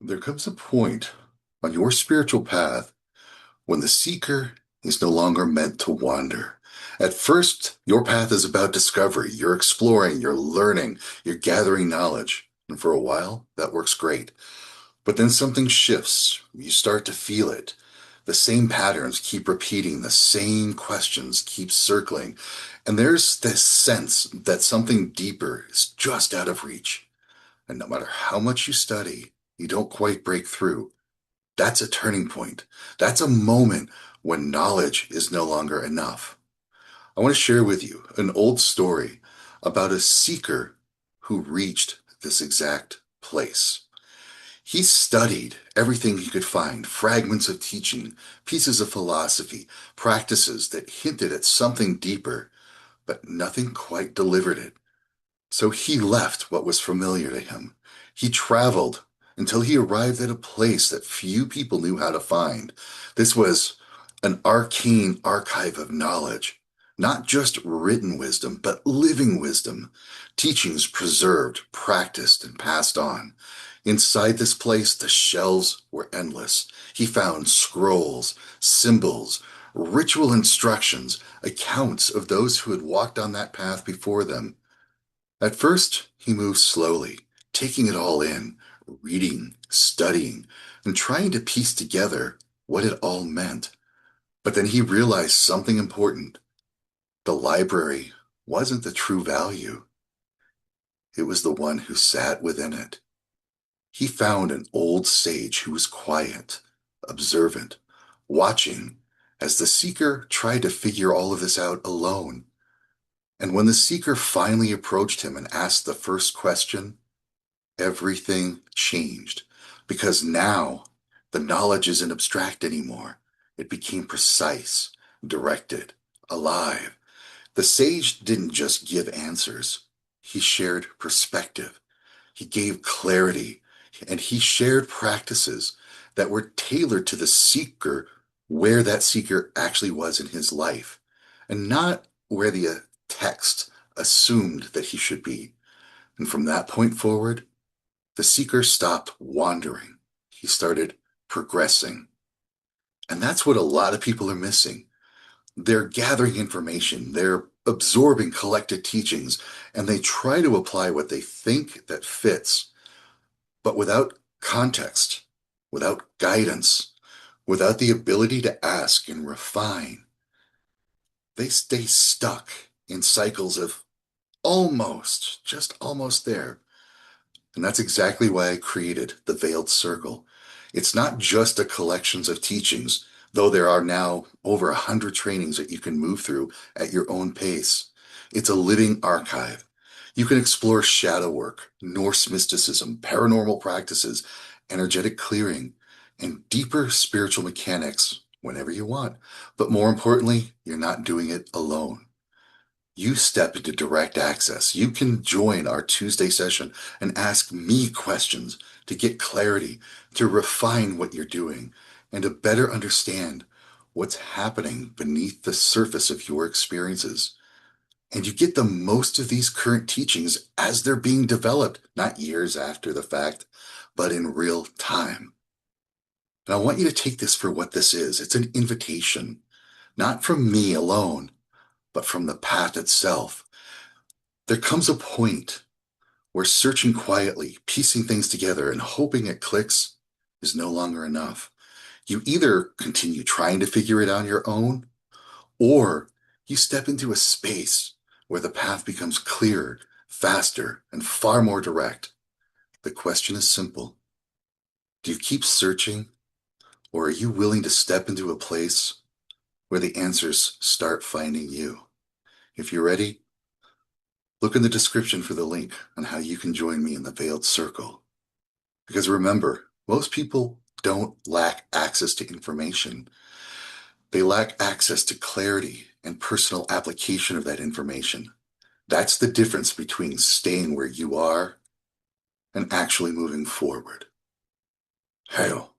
There comes a point on your spiritual path when the seeker is no longer meant to wander. At first, your path is about discovery. You're exploring, you're learning, you're gathering knowledge. And for a while, that works great. But then something shifts. You start to feel it. The same patterns keep repeating, the same questions keep circling. And there's this sense that something deeper is just out of reach. And no matter how much you study, you don't quite break through. That's a turning point. That's a moment when knowledge is no longer enough. I want to share with you an old story about a seeker who reached this exact place. He studied everything he could find, fragments of teaching, pieces of philosophy, practices that hinted at something deeper, but nothing quite delivered it. So he left what was familiar to him. He traveled until he arrived at a place that few people knew how to find. This was an arcane archive of knowledge, not just written wisdom, but living wisdom, teachings preserved, practiced, and passed on. Inside this place, the shelves were endless. He found scrolls, symbols, ritual instructions, accounts of those who had walked on that path before them. At first, he moved slowly, taking it all in, reading, studying, and trying to piece together what it all meant. But then he realized something important. The library wasn't the true value. It was the one who sat within it. He found an old sage who was quiet, observant, watching as the seeker tried to figure all of this out alone. And when the seeker finally approached him and asked the first question, everything changed because now the knowledge isn't abstract anymore. It became precise, directed, alive. The sage didn't just give answers, he shared perspective, he gave clarity, and he shared practices that were tailored to the seeker where that seeker actually was in his life, and not where the text assumed that he should be. And from that point forward, the seeker stopped wandering. He started progressing. And that's what a lot of people are missing. They're gathering information, they're absorbing collected teachings, and they try to apply what they think that fits, but without context, without guidance, without the ability to ask and refine. They stay stuck in cycles of almost, just almost there. And that's exactly why I created the Veiled Circle. It's not just a collections of teachings, though there are now over 100 trainings that you can move through at your own pace. It's a living archive. You can explore shadow work, Norse mysticism, paranormal practices, energetic clearing, and deeper spiritual mechanics whenever you want. But more importantly, you're not doing it alone. You step into direct access. You can join our Tuesday session and ask me questions to get clarity, to refine what you're doing, and to better understand what's happening beneath the surface of your experiences. And you get the most of these current teachings as they're being developed, not years after the fact, but in real time. And I want you to take this for what this is. It's an invitation, not from me alone, but from the path itself. There comes a point where searching quietly, piecing things together, and hoping it clicks is no longer enough. You either continue trying to figure it out on your own, or you step into a space where the path becomes clearer, faster, and far more direct. The question is simple. Do you keep searching, or are you willing to step into a place where the answers start finding you? If you're ready, look in the description for the link on how you can join me in the Veiled Circle. Because remember, most people don't lack access to information. They lack access to clarity and personal application of that information. That's the difference between staying where you are and actually moving forward. Hail.